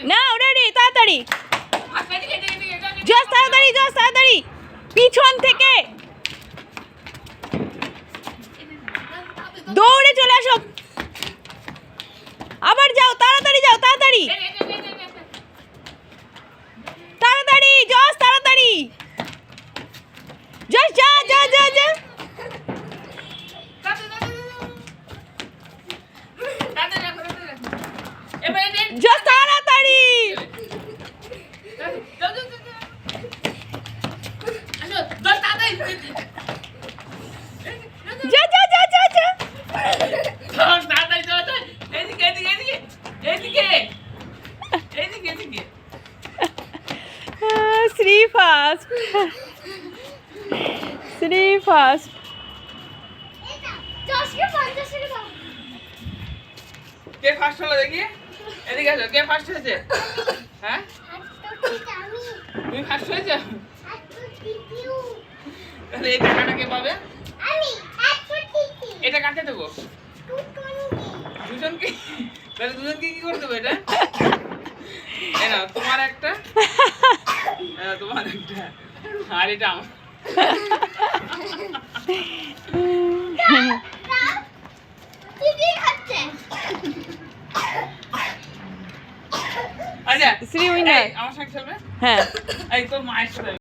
নাও ready তাড়াতাড়ি Jos তাড়াতাড়ি পিছন থেকে দৌড়ে চলে আসো আবার যাও তাড়াতাড়ি জস তাড়াতাড়ি জস যা জস তাড়াতাড়ি শ্রী ফার্স্ট কে ফার্স্ট হলো দেখি এদিকে আসো কে ফার্স্ট হয়েছে হ্যাঁ তুমি ফার্স্ট হয়েছো তাহলে এই টাকাটা কে পাবে এটা কাটতে দেবো দুজনকে তাহলে দুজনকে কি করে দেবো এটা এই নাও তোমার একটা তোমার একটা আর এটা আমার আচ্ছা শ্রী উইনার আমার সঙ্গে চলবে হ্যাঁ এই তোর মায়ের সাথে